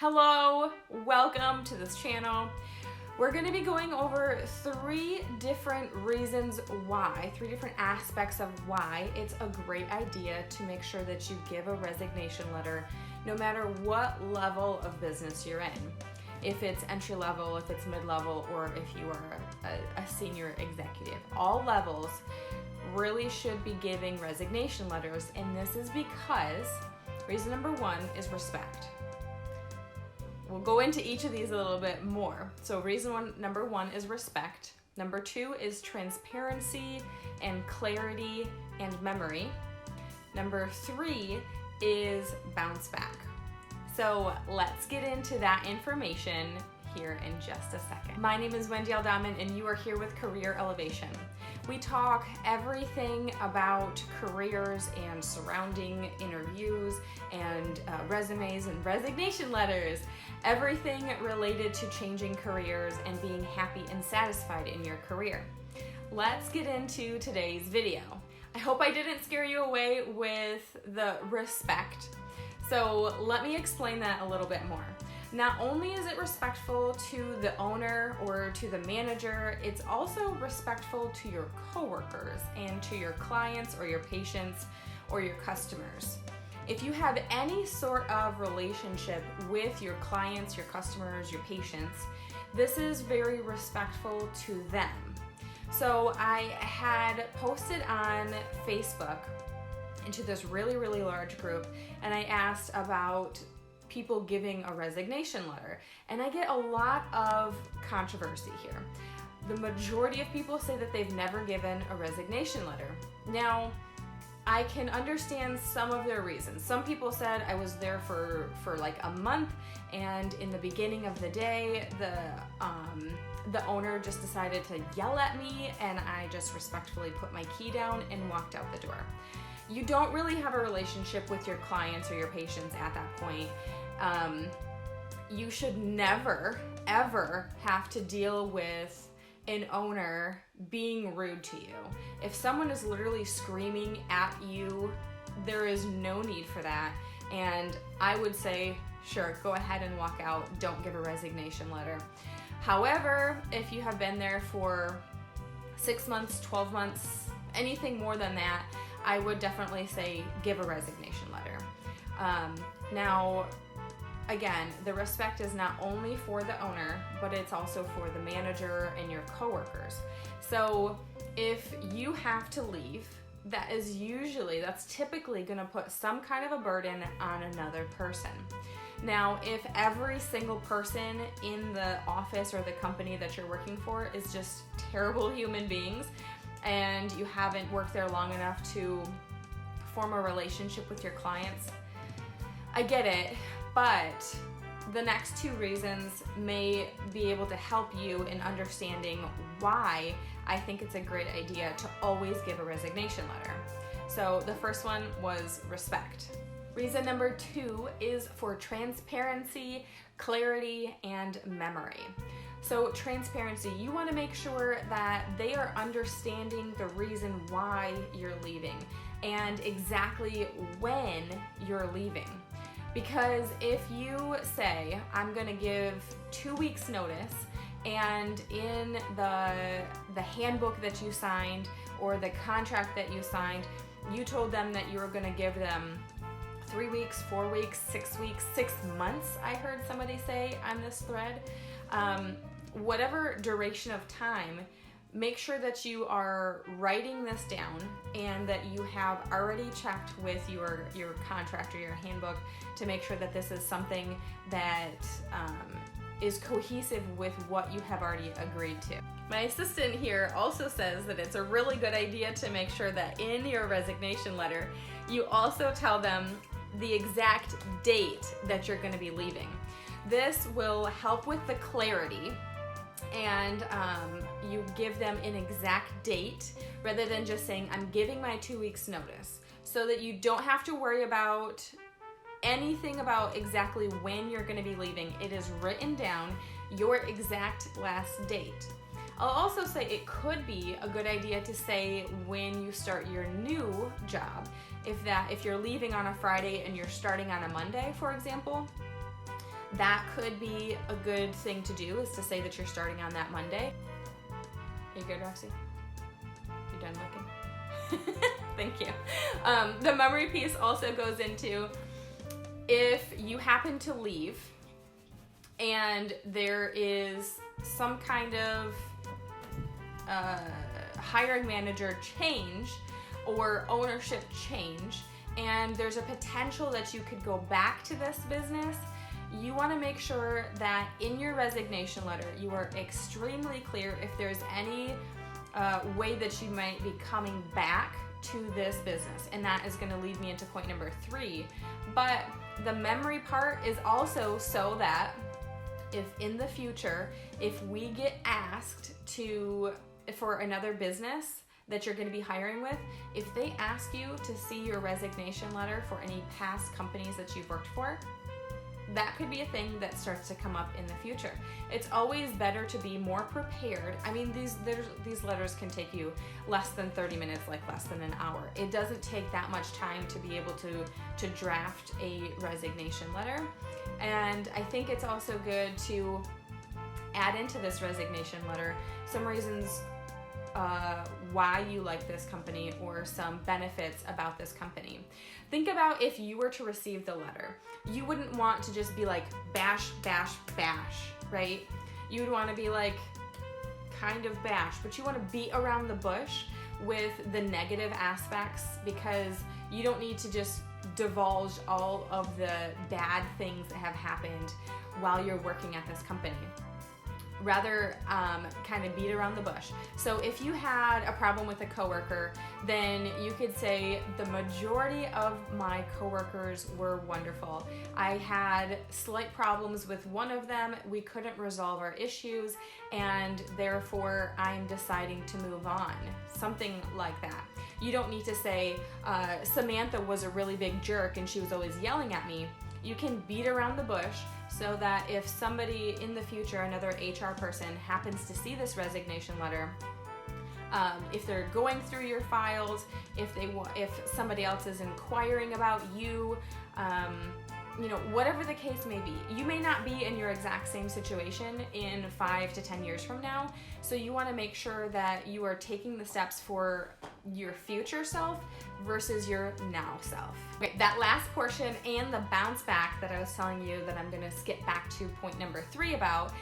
Hello, welcome to this channel. We're going to be going over three different reasons why, three different aspects of why it's a great idea to make sure that you give a resignation letter no matter what level of business you're in. If it's entry level, if it's mid-level, or if you are a senior executive. All levels really should be giving resignation letters, and this is because reason number one is respect. We'll go into each of these a little bit more. So number one is respect. Number two is transparency and clarity and memory. Number three is bounce back. So let's get into that information here in just a second. My name is Wendy Aldaman and you are here with Career Elevation. We talk everything about careers and surrounding interviews and resumes and resignation letters, everything related to changing careers and being happy and satisfied in your career. Let's get into today's video. I hope I didn't scare you away with the respect. So let me explain that a little bit more. Not only is it respectful to the owner or to the manager, it's also respectful to your coworkers and to your clients or your patients or your customers. If you have any sort of relationship with your clients, your customers, your patients, this is very respectful to them. So I had posted on Facebook into this really large group, and I asked about people giving a resignation letter, and I get a lot of controversy here. The majority of people say that they've never given a resignation letter. Now, I can understand some of their reasons. Some people said I was there for like a month, and in the beginning of the day, the owner just decided to yell at me, and I just respectfully put my key down and walked out the door. You don't really have a relationship with your clients or your patients at that point. You should never, ever have to deal with an owner being rude to you. If someone is literally screaming at you, there is no need for that. And I would say, sure, go ahead and walk out. Don't give a resignation letter. However, if you have been there for 6 months, 12 months, anything more than that, I would definitely say give a resignation letter. Now, again, the respect is not only for the owner, but it's also for the manager and your coworkers. So if you have to leave, that's typically going to put some kind of a burden on another person. Now, if every single person in the office or the company that you're working for is just terrible human beings, and you haven't worked there long enough to form a relationship with your clients, I get it, but the next two reasons may be able to help you in understanding why I think it's a great idea to always give a resignation letter. So the first one was respect. Reason number two is for transparency, clarity, and memory. So transparency, you want to make sure that they are understanding the reason why you're leaving and exactly when you're leaving. Because if you say, I'm going to give 2 weeks notice, and in the handbook that you signed or the contract that you signed, you told them that you were going to give them 3 weeks, 4 weeks, 6 weeks, 6 months, I heard somebody say on this thread. Whatever duration of time, make sure that you are writing this down and that you have already checked with your contract or your handbook to make sure that this is something that is cohesive with what you have already agreed to. My assistant here also says that it's a really good idea to make sure that in your resignation letter, you also tell them the exact date that you're going to be leaving. This will help with the clarity, and you give them an exact date rather than just saying, I'm giving my 2 weeks notice, so that you don't have to worry about anything about exactly when you're going to be leaving. It is written down, your exact last date. I'll also say it could be a good idea to say when you start your new job. If you're leaving on a Friday and you're starting on a Monday, for example, that could be a good thing to do, is to say that you're starting on that Monday. Are you good, Roxy? You done looking? Thank you. The memory piece also goes into, if you happen to leave and there is some kind of hiring manager change or ownership change, and there's a potential that you could go back to this business, you want to make sure that in your resignation letter you are extremely clear if there's any way that you might be coming back to this business. And that is going to lead me into point number 3. But the memory part is also so that if in the future, if we get asked for another business that you're going to be hiring with, if they ask you to see your resignation letter for any past companies that you've worked for, that could be a thing that starts to come up in the future. It's always better to be more prepared. I mean, these letters can take you less than 30 minutes, like less than an hour. It doesn't take that much time to be able to draft a resignation letter. And I think it's also good to add into this resignation letter some reasons why you like this company or some benefits about this company. Think about if you were to receive the letter. You wouldn't want to just be like bash, bash, bash, right? You would want to be like kind of bash, but you want to beat around the bush with the negative aspects, because you don't need to just divulge all of the bad things that have happened while you're working at this company. Rather, kind of beat around the bush. So if you had a problem with a coworker, then you could say, the majority of my coworkers were wonderful. I had slight problems with one of them. We couldn't resolve our issues, and therefore I'm deciding to move on. Something like that. You don't need to say, Samantha was a really big jerk and she was always yelling at me. You can beat around the bush so that if somebody in the future, another HR person, happens to see this resignation letter, if they're going through your files, if somebody else is inquiring about you, whatever the case may be. You may not be in your exact same situation in 5 to 10 years from now, so you want to make sure that you are taking the steps for your future self versus your now self. Okay, that last portion and the bounce back that I was telling you that I'm going to skip back to point number 3 about,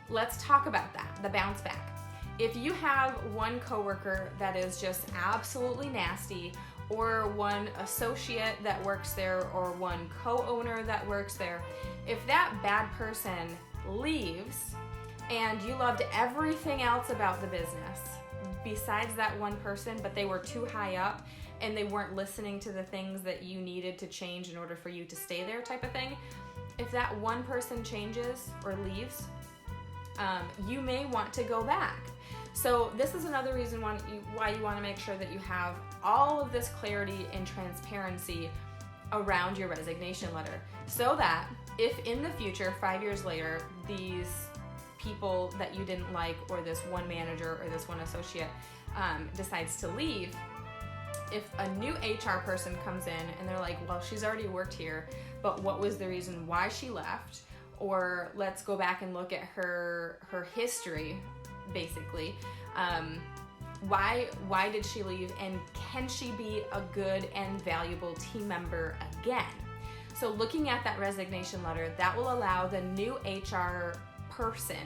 let's talk about that, the bounce back. If you have one coworker that is just absolutely nasty, or one associate that works there, or one co-owner that works there, if that bad person leaves and you loved everything else about the business besides that one person, but they were too high up and they weren't listening to the things that you needed to change in order for you to stay there, type of thing, if that one person changes or leaves, you may want to go back. So this is another reason why you want to make sure that you have all of this clarity and transparency around your resignation letter, so that if in the future, 5 years later, these people that you didn't like, or this one manager or this one associate decides to leave, if a new HR person comes in and they're like, well, she's already worked here, but what was the reason why she left? Or let's go back and look at her history, basically. Why did she leave, and can she be a good and valuable team member again? So looking at that resignation letter, that will allow the new HR person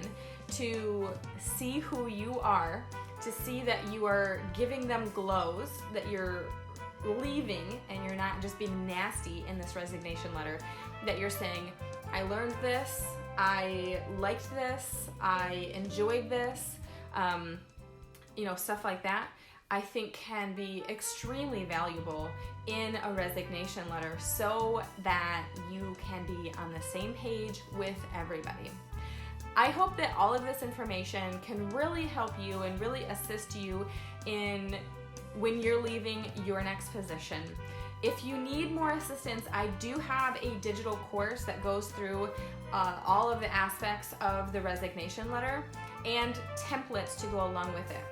to see who you are, to see that you are giving them glows, that you're leaving and you're not just being nasty in this resignation letter, that you're saying, I learned this, I liked this, I enjoyed this, stuff like that, I think can be extremely valuable in a resignation letter, so that you can be on the same page with everybody. I hope that all of this information can really help you and really assist you in when you're leaving your next position. If you need more assistance, I do have a digital course that goes through all of the aspects of the resignation letter and templates to go along with it.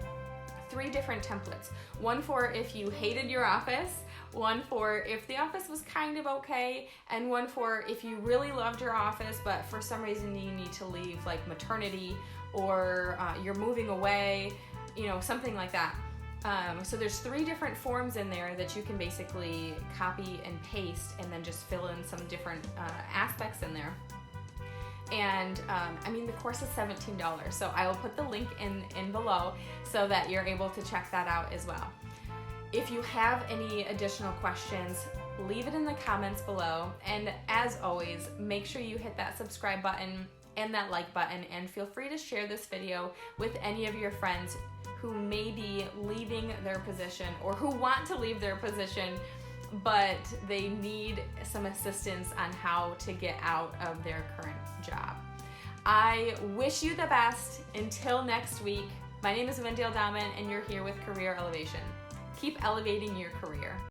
3 different templates. One for if you hated your office, one for if the office was kind of okay, and one for if you really loved your office, but for some reason you need to leave, like maternity, or you're moving away, you know, something like that. So there's 3 different forms in there that you can basically copy and paste and then just fill in some different aspects in there. And I mean, the course is $17, so I will put the link in below so that you're able to check that out as well. If you have any additional questions, leave it in the comments below, and as always, make sure you hit that subscribe button and that like button, and feel free to share this video with any of your friends who may be leaving their position or who want to leave their position, but they need some assistance on how to get out of their current job. I wish you the best. Until next week, my name is Vendale Dahman, and you're here with Career Elevation. Keep elevating your career.